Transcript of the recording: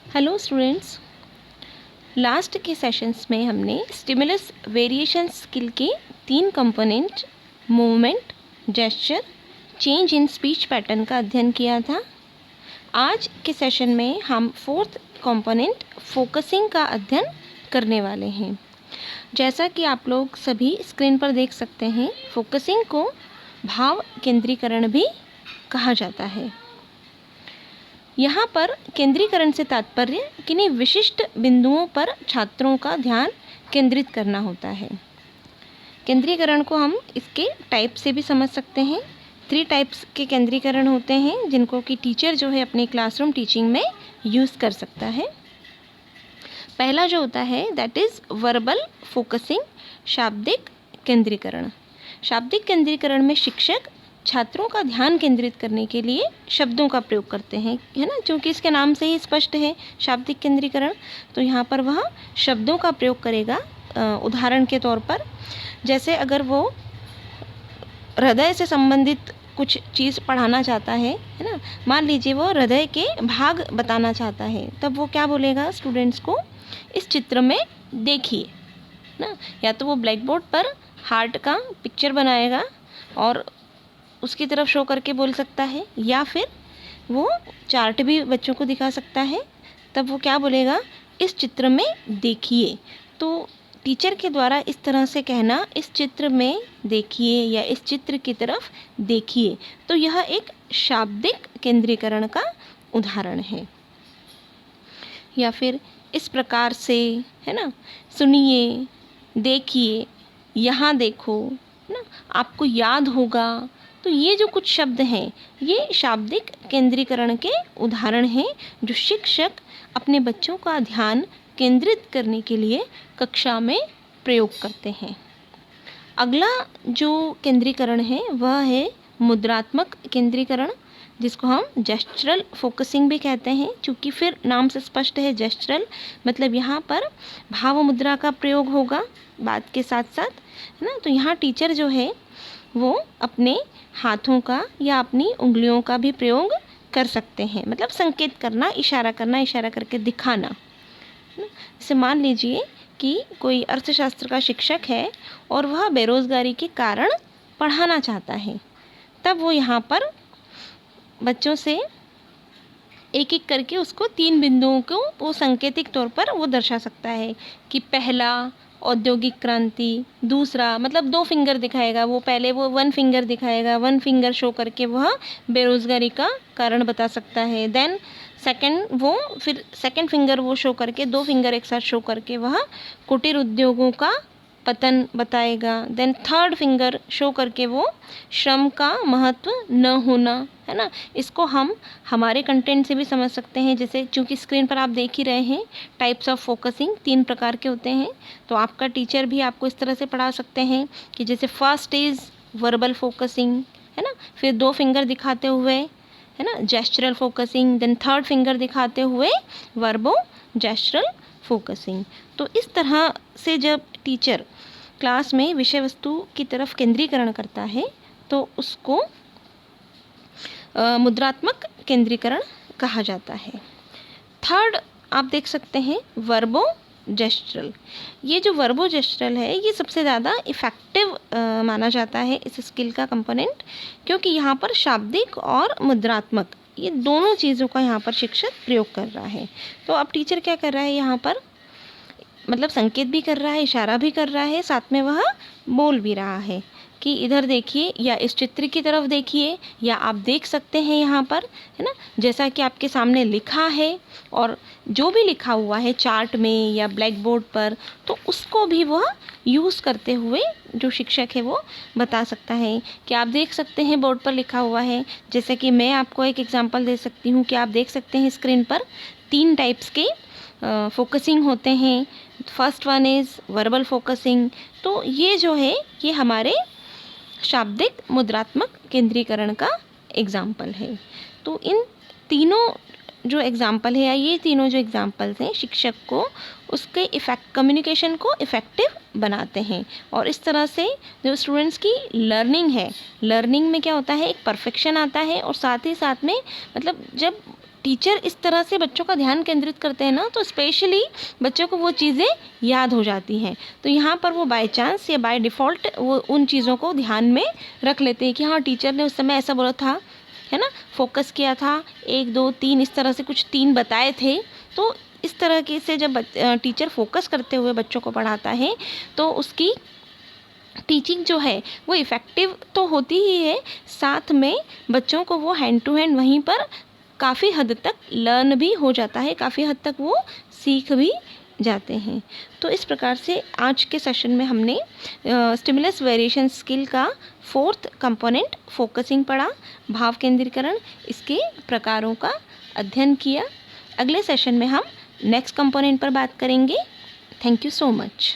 Hello students, last के sessions में हमने स्टिमुलस वेरिएशन स्किल के 3 component movement, gesture, change in speech pattern का अध्ययन किया था। आज के सेशन में हम 4th कंपोनेंट फोकसिंग का अध्ययन करने वाले हैं। जैसा कि आप लोग सभी स्क्रीन पर देख सकते हैं, फोकसिंग को भाव केंद्रीकरण भी कहा जाता है। यहाँ पर केंद्रीकरण से तात्पर्य किन्हीं विशिष्ट बिंदुओं पर छात्रों का ध्यान केंद्रित करना होता है। केंद्रीकरण को हम इसके टाइप से भी समझ सकते हैं। 3 टाइप्स के केंद्रीकरण होते हैं जिनको कि टीचर जो है अपनी क्लासरूम टीचिंग में यूज़ कर सकता है। पहला जो होता है दैट इज़ वर्बल फोकसिंग, शाब्दिक केंद्रीकरण। शाब्दिक केंद्रीकरण में शिक्षक छात्रों का ध्यान केंद्रित करने के लिए शब्दों का प्रयोग करते हैं, है ना, क्योंकि इसके नाम से ही स्पष्ट है शाब्दिक केंद्रीकरण। तो यहाँ पर वह शब्दों का प्रयोग करेगा। उदाहरण के तौर पर जैसे अगर वो हृदय से संबंधित कुछ चीज़ पढ़ाना चाहता है ना, मान लीजिए वो हृदय के भाग बताना चाहता है, तब वो क्या बोलेगा स्टूडेंट्स को, इस चित्र में देखिए ना। या तो वो ब्लैक बोर्ड पर हार्ट का पिक्चर बनाएगा और उसकी तरफ शो करके बोल सकता है, या फिर वो चार्ट भी बच्चों को दिखा सकता है। तब वो क्या बोलेगा, इस चित्र में देखिए। तो टीचर के द्वारा इस तरह से कहना, इस चित्र में देखिए या इस चित्र की तरफ देखिए, तो यह एक शाब्दिक केंद्रीकरण का उदाहरण है। या फिर इस प्रकार से, है ना, सुनिए, देखिए, यहाँ देखो ना, आपको याद होगा। तो ये जो कुछ शब्द हैं ये शाब्दिक केंद्रीकरण के उदाहरण हैं जो शिक्षक अपने बच्चों का ध्यान केंद्रित करने के लिए कक्षा में प्रयोग करते हैं। अगला जो केंद्रीकरण है वह है मुद्रात्मक केंद्रीकरण, जिसको हम जेस्चरल फोकसिंग भी कहते हैं। चूँकि फिर नाम से स्पष्ट है जेस्चरल, मतलब यहाँ पर भाव मुद्रा का प्रयोग होगा बात के साथ साथ, है ना। तो यहाँ टीचर जो है वो अपने हाथों का या अपनी उंगलियों का भी प्रयोग कर सकते हैं, मतलब संकेत करना, इशारा करके दिखाना। जैसे मान लीजिए कि कोई अर्थशास्त्र का शिक्षक है और वह बेरोजगारी के कारण पढ़ाना चाहता है, तब वो यहाँ पर बच्चों से एक एक करके उसको 3 बिंदुओं को वो सांकेतिक तौर पर वो दर्शा सकता है कि पहला औद्योगिक क्रांति, दूसरा मतलब 2 फिंगर दिखाएगा, वो पहले वो 1 फिंगर दिखाएगा, 1 फिंगर शो करके वह बेरोजगारी का कारण बता सकता है। देन सेकंड वो फिर सेकंड फिंगर वो शो करके 2 फिंगर एक साथ शो करके वह कुटीर उद्योगों का पतन बताएगा। देन थर्ड फिंगर शो करके वो श्रम का महत्व न होना, है ना। इसको हम हमारे कंटेंट से भी समझ सकते हैं। जैसे चूँकि स्क्रीन पर आप देख ही रहे हैं टाइप्स ऑफ फोकसिंग 3 प्रकार के होते हैं, तो आपका टीचर भी आपको इस तरह से पढ़ा सकते हैं कि जैसे फर्स्ट इज़ वर्बल फोकसिंग, है ना, फिर 2 फिंगर दिखाते हुए, है ना, जेस्चरल फोकसिंग, देन थर्ड फिंगर दिखाते हुए वर्बो जेस्चरल फोकसिंग। तो इस तरह से जब टीचर क्लास में विषय वस्तु की तरफ केंद्रीकरण करता है तो उसको मुद्रात्मक केंद्रीकरण कहा जाता है। थर्ड आप देख सकते हैं वर्बो जेस्चरल। ये जो वर्बो जेस्चरल है ये सबसे ज़्यादा इफ़ेक्टिव माना जाता है इस स्किल का कंपोनेंट, क्योंकि यहाँ पर शाब्दिक और मुद्रात्मक ये दोनों चीज़ों का यहाँ पर शिक्षक प्रयोग कर रहा है। तो अब टीचर क्या कर रहा है, यहाँ पर मतलब संकेत भी कर रहा है, इशारा भी कर रहा है, साथ में वह बोल भी रहा है कि इधर देखिए या इस चित्र की तरफ देखिए, या आप देख सकते हैं यहाँ पर, है ना, जैसा कि आपके सामने लिखा है और जो भी लिखा हुआ है चार्ट में या ब्लैक बोर्ड पर, तो उसको भी वह यूज़ करते हुए जो शिक्षक है वो बता सकता है कि आप देख सकते हैं बोर्ड पर लिखा हुआ है। जैसे कि मैं आपको एक एग्जांपल दे सकती हूँ कि आप देख सकते हैं स्क्रीन पर 3 टाइप्स के फोकसिंग होते हैं। First one is verbal focusing. तो ये जो है ये हमारे शाब्दिक मुद्रात्मक केंद्रीकरण का एग्जाम्पल है। तो इन तीनों जो एग्जाम्पल है या ये तीनों जो एग्जाम्पल्स हैं शिक्षक को उसके कम्युनिकेशन को इफ़ेक्टिव बनाते हैं, और इस तरह से जो स्टूडेंट्स की लर्निंग है, लर्निंग में क्या होता है, एक परफेक्शन आता है, और साथ ही साथ में मतलब जब टीचर इस तरह से बच्चों का ध्यान केंद्रित करते हैं ना, तो स्पेशली बच्चों को वो चीज़ें याद हो जाती हैं। तो यहाँ पर वो बाय चांस या बाय डिफ़ॉल्ट वो उन चीज़ों को ध्यान में रख लेते हैं कि हाँ टीचर ने उस समय ऐसा बोला था, है ना, फोकस किया था, 1 2 3 इस तरह से कुछ 3 बताए थे। तो इस तरह के से जब टीचर फोकस करते हुए बच्चों को पढ़ाता है तो उसकी टीचिंग जो है वो इफ़ेक्टिव तो होती ही है, साथ में बच्चों को वो हैंड टू हैंड वहीं पर काफ़ी हद तक लर्न भी हो जाता है, काफ़ी हद तक वो सीख भी जाते हैं। तो इस प्रकार से आज के सेशन में हमने स्टिमुलस वेरिएशन स्किल का 4th कंपोनेंट फोकसिंग पढ़ा, भाव केंद्रीकरण, इसके प्रकारों का अध्ययन किया। अगले सेशन में हम नेक्स्ट कंपोनेंट पर बात करेंगे। Thank you so much.